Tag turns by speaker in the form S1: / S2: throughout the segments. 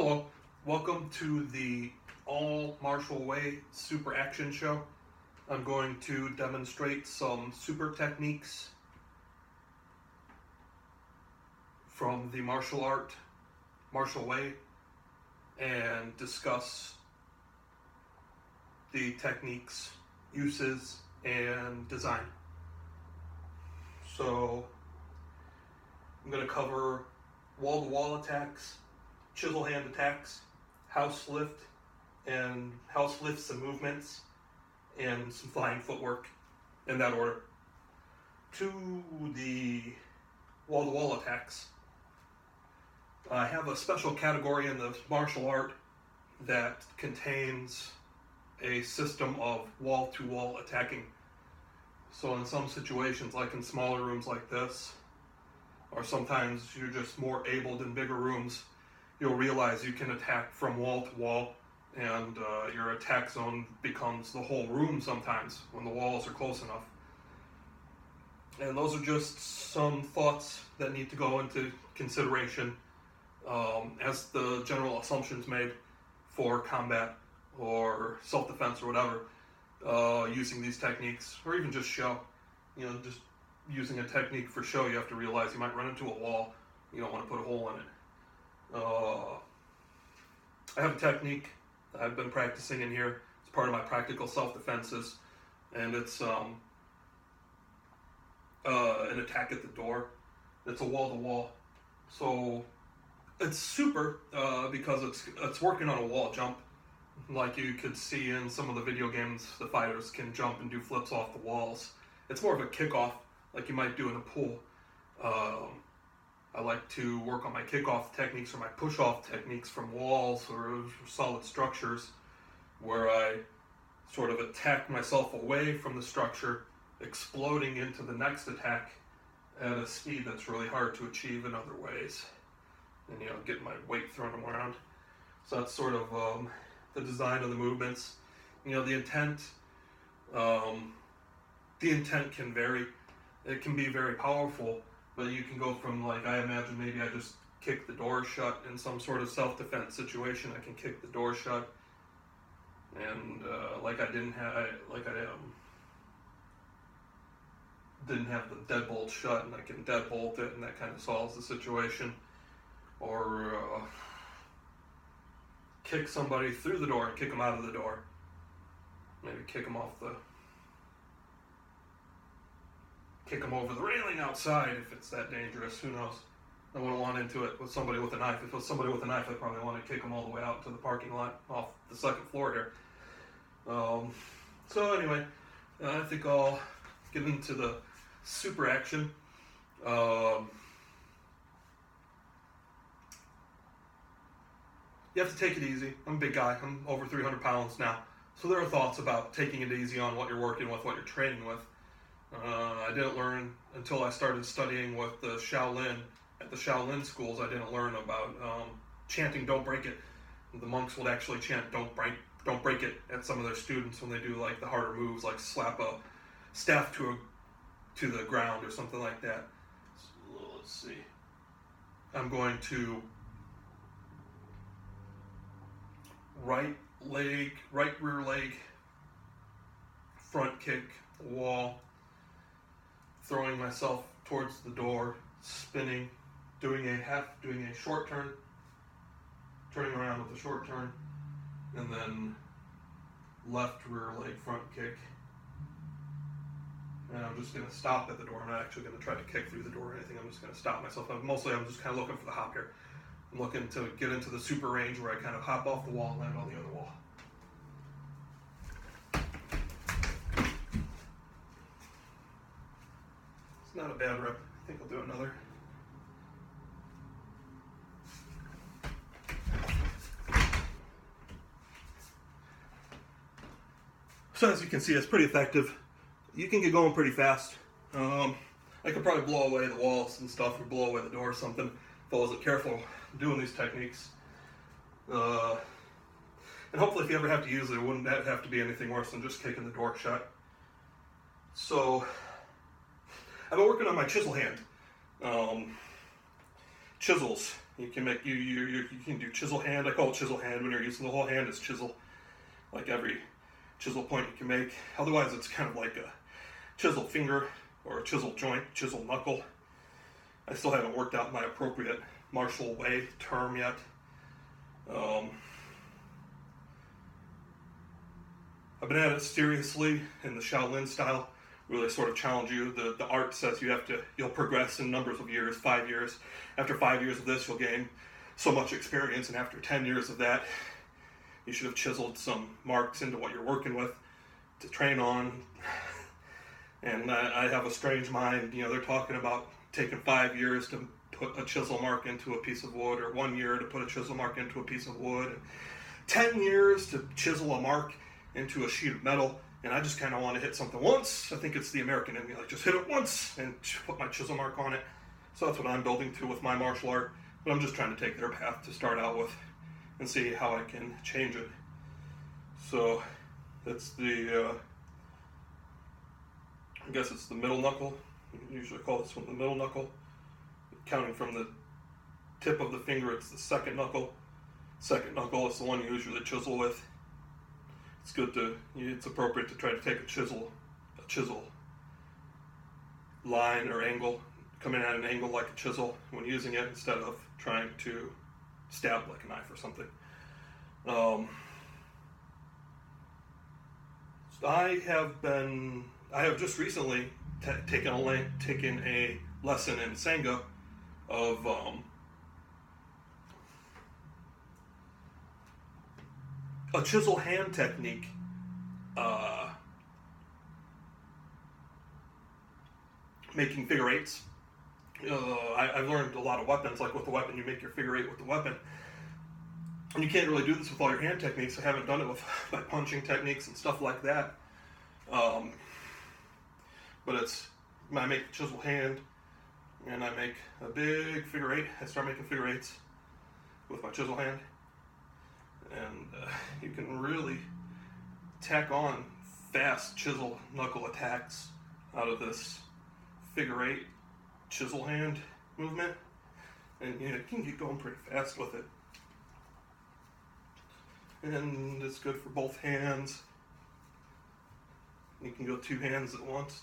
S1: Hello, welcome to the All Martial Way Super Action Show. I'm going to demonstrate some super techniques from the martial way, and discuss the techniques, uses, and design. So, I'm going to cover wall-to-wall attacks, chisel hand attacks, house lifts and movements, and some flying footwork in that order. To the wall-to-wall attacks, I have a special category in the martial art that contains a system of wall-to-wall attacking. So in some situations, like in smaller rooms like this, or sometimes you're just more abled in bigger rooms, you'll realize you can attack from wall to wall, and your attack zone becomes the whole room sometimes when the walls are close enough. And those are just some thoughts that need to go into consideration as the general assumptions made for combat or self-defense or whatever, using these techniques, or even just show. Just using a technique for show, you have to realize you might run into a wall. You don't want to put a hole in it. I have a technique that I've been practicing in here. It's part of my practical self-defenses, and it's an attack at the door. It's a wall-to-wall. So it's super because it's working on a wall jump. Like you could see in some of the video games, the fighters can jump and do flips off the walls. It's more of a kickoff, like you might do in a pool. I like to work on my kickoff techniques or my push-off techniques from walls or solid structures, where I sort of attack myself away from the structure, exploding into the next attack at a speed that's really hard to achieve in other ways, and get my weight thrown around. So that's sort of the design of the movements. The intent can vary. It can be very powerful, but you can go from, like, I imagine maybe I just kick the door shut in some sort of self-defense situation. I can kick the door shut, and I didn't have the deadbolt shut, and I can deadbolt it, and that kind of solves the situation. Or kick somebody through the door and kick them out of the door. Maybe kick them over the railing outside if it's that dangerous. Who knows? I wouldn't want into it with somebody with a knife. If it was somebody with a knife, I'd probably want to kick them all the way out to the parking lot off the second floor here. So anyway, I think I'll get into the super action. You have to take it easy. I'm a big guy. I'm over 300 pounds now. So there are thoughts about taking it easy on what you're working with, what you're training with. I didn't learn until I started studying with the Shaolin, at the Shaolin schools. I didn't learn about chanting "Don't break it." The monks would actually chant "Don't break it" at some of their students when they do like the harder moves, like slap a staff to the ground or something like that. So, let's see. I'm going to right rear leg, front kick, wall, throwing myself towards the door, spinning, doing a short turn, turning around with a short turn, and then left rear leg front kick. And I'm just going to stop at the door. I'm not actually going to try to kick through the door or anything. I'm just going to stop myself. I'm just kind of looking for the hop here. I'm looking to get into the super range where I kind of hop off the wall and land on the other wall. It's not a bad rep. I think I'll do another. So as you can see, it's pretty effective. You can get going pretty fast. I could probably blow away the walls and stuff, or blow away the door or something if I wasn't careful doing these techniques. And hopefully if you ever have to use it, it wouldn't have to be anything worse than just kicking the door shut. So I've been working on my chisel hand. chisels. You can make you can do chisel hand. I call it chisel hand when you're using the whole hand as chisel. Like every chisel point you can make. Otherwise, it's kind of like a chisel finger or a chisel joint, chisel knuckle. I still haven't worked out my appropriate martial way term yet. I've been at it seriously in the Shaolin style, really sort of challenge you. The art says you'll progress in numbers of years, 5 years. After 5 years of this, you'll gain so much experience, and after 10 years of that, you should have chiseled some marks into what you're working with to train on. And I have a strange mind. They're talking about taking 5 years to put a chisel mark into a piece of wood, or 1 year to put a chisel mark into a piece of wood, and 10 years to chisel a mark into a sheet of metal. And I just kind of want to hit something once. I think it's the American in me, like just hit it once and put my chisel mark on it. So that's what I'm building to with my martial art. But I'm just trying to take their path to start out with and see how I can change it. So that's I guess it's the middle knuckle. You usually call this one the middle knuckle. Counting from the tip of the finger, it's the second knuckle. Second knuckle is the one you usually chisel with. It's appropriate to try to take a chisel line or angle, coming at an angle like a chisel when using it, instead of trying to stab like a knife or something. I have just recently taken a lesson in Senga of a chisel hand technique. Making figure eights. I've learned a lot of weapons. Like with the weapon, you make your figure eight with the weapon. And you can't really do this with all your hand techniques. I haven't done it with my punching techniques and stuff like that. But I make a chisel hand, and I make a big figure eight. I start making figure eights with my chisel hand. And you can really tack on fast chisel knuckle attacks out of this figure eight chisel hand movement, and you can get going pretty fast with it. And it's good for both hands. You can go 2 hands at once.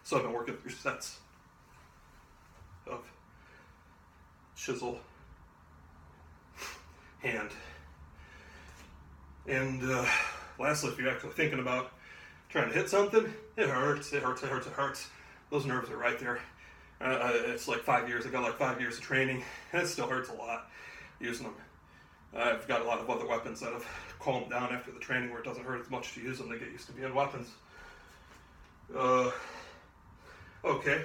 S1: So I've been working through sets of chisel hand. And lastly, if you're actually thinking about trying to hit something, it hurts. Those nerves are right there. It's like 5 years. I got like 5 years of training, and it still hurts a lot using them. I've got a lot of other weapons that have calmed down after the training where it doesn't hurt as much to use them. They get used to being weapons. Okay,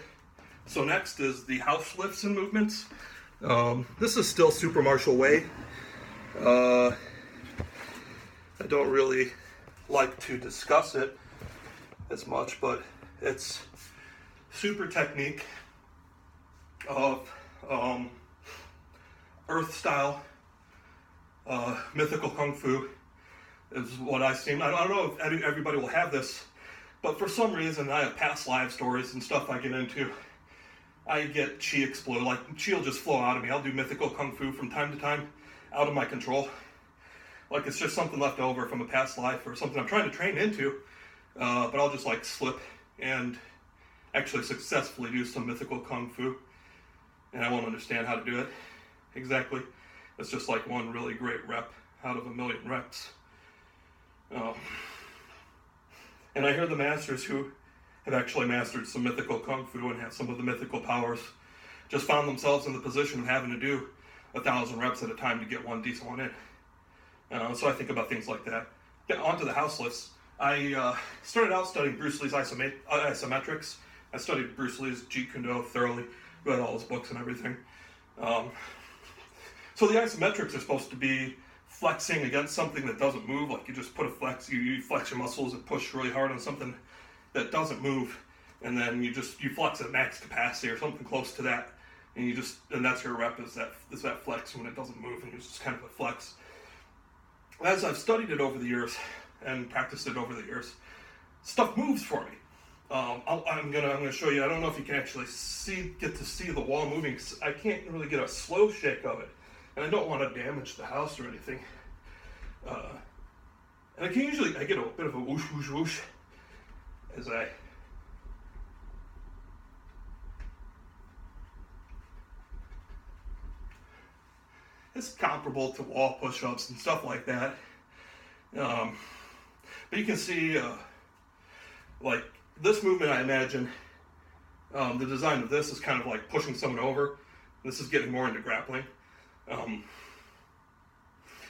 S1: so next is the house lifts and movements. This is still super martial way. I don't really like to discuss it as much, but it's super technique of earth style mythical kung fu is what I've seen. I don't know if everybody will have this, but for some reason I have past live stories and stuff I get into. I get chi explode, like chi will just flow out of me. I'll do mythical kung fu from time to time, out of my control. Like it's just something left over from a past life or something I'm trying to train into, but I'll just like slip and actually successfully do some mythical kung fu, and I won't understand how to do it exactly. It's just like one really great rep out of a million reps. And I hear the masters who have actually mastered some mythical kung fu and have some of the mythical powers just found themselves in the position of having to do 1,000 reps at a time to get one decent one in. So I think about things like that. Get onto the house lifts. I started out studying Bruce Lee's isometrics. I studied Bruce Lee's Jeet Kune Do thoroughly, read all his books and everything. So the isometrics are supposed to be flexing against something that doesn't move, like you just put a flex, you flex your muscles and push really hard on something that doesn't move, and then you flex at max capacity or something close to that, and that's your rep is that flex when it doesn't move, and you just kind of a flex. As I've studied it over the years and practiced it over the years, stuff moves for me. I'm gonna show you. I don't know if you can actually get to see the wall moving. 'Cause I can't really get a slow shake of it, and I don't want to damage the house or anything. And I get a bit of a whoosh whoosh whoosh as it's comparable to wall push-ups and stuff like that. But you can see, like this movement, I imagine, the design of this is kind of like pushing someone over. This is getting more into grappling.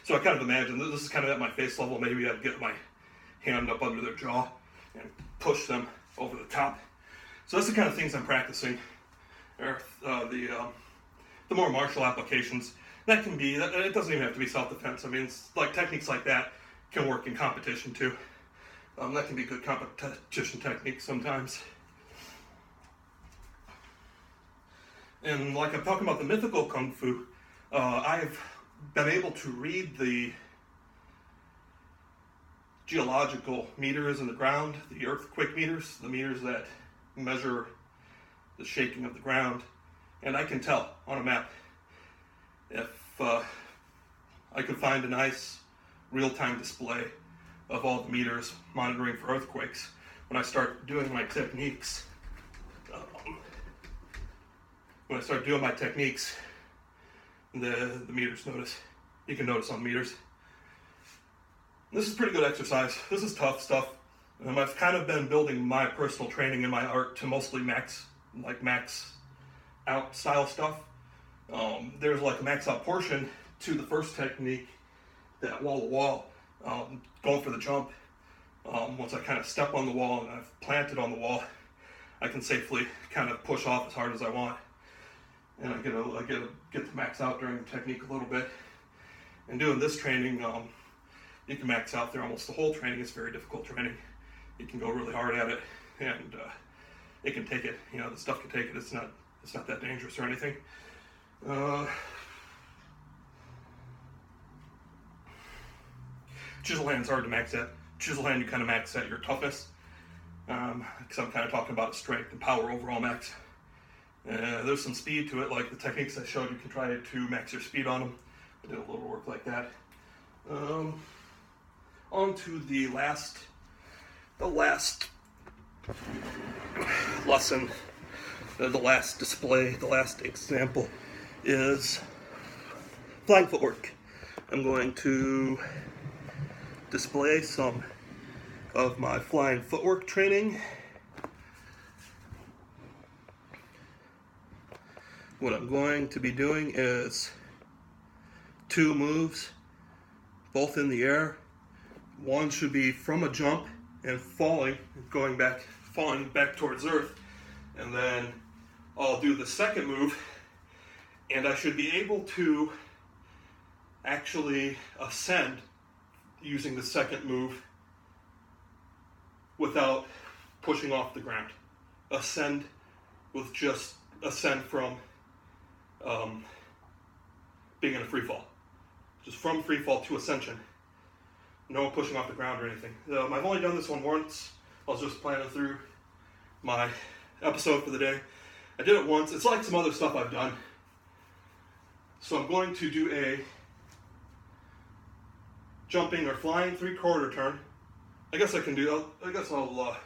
S1: So I kind of imagine this is kind of at my face level. Maybe I'd get my hand up under their jaw and push them over the top. So that's the kind of things I'm practicing. Or the more martial applications. That can be, it doesn't even have to be self-defense. I mean, it's like techniques like that can work in competition too. That can be good competition techniques sometimes. And like I'm talking about the mythical Kung Fu, I've been able to read the geological meters in the ground, the earthquake meters, the meters that measure the shaking of the ground, and I can tell on a map if I could find a nice real-time display of all the meters monitoring for earthquakes. When I start doing my techniques, the meters notice. You can notice on meters. This is pretty good exercise. This is tough stuff. I've kind of been building my personal training in my art to mostly max out style stuff. There's like a max out portion to the first technique, that wall to wall, going for the jump. Once I kind of step on the wall and I've planted on the wall, I can safely kind of push off as hard as I want. And I get to max out during the technique a little bit. And doing this training, you can max out there almost the whole training. It's very difficult training. You can go really hard at it, and it can take it. You know, the stuff can take it. It's not that dangerous or anything. Chisel hand's hard to max at. Chisel hand, you kind of max at your toughness, because I'm kind of talking about strength and power overall max. There's some speed to it, like the techniques I showed. You can try to max your speed on them. I did a little work like that. On to the last lesson, the last display, the last example is flying footwork. I'm going to display some of my flying footwork training. What I'm going to be doing is 2 moves, both in the air. One should be from a jump and falling back towards earth. And then I'll do the second move, and I should be able to actually ascend using the second move without pushing off the ground. Ascend from being in a free fall. Just from free fall to ascension. No pushing off the ground or anything. I've only done this one once. I was just planning through my episode for the day. I did it once. It's like some other stuff I've done. So I'm going to do a jumping or flying 3/4 turn. I guess I'll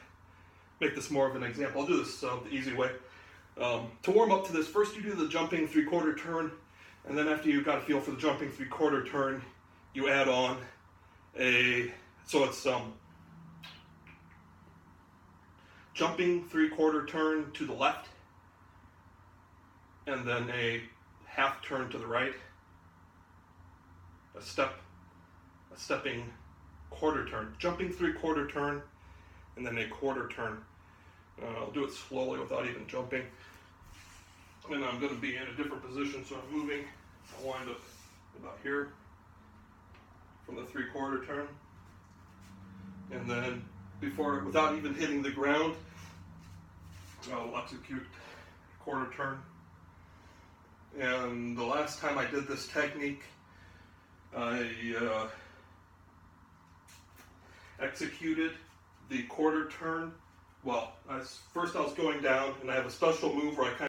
S1: make this more of an example. I'll do this the easy way. To warm up to this, first you do the jumping 3/4 turn, and then after you've got a feel for the jumping 3/4 turn, you add on jumping 3/4 turn to the left, and then a half turn to the right, a stepping 1/4 turn, jumping 3/4 turn, and then a 1/4 turn. I'll do it slowly without even jumping. And I'm going to be in a different position, so I'm moving. I'll wind up about here from the 3/4 turn. And then without even hitting the ground, I'll execute 1/4 turn. And the last time I did this technique, I executed the 1/4 turn Well, first I was going down, and I have a special move where I kind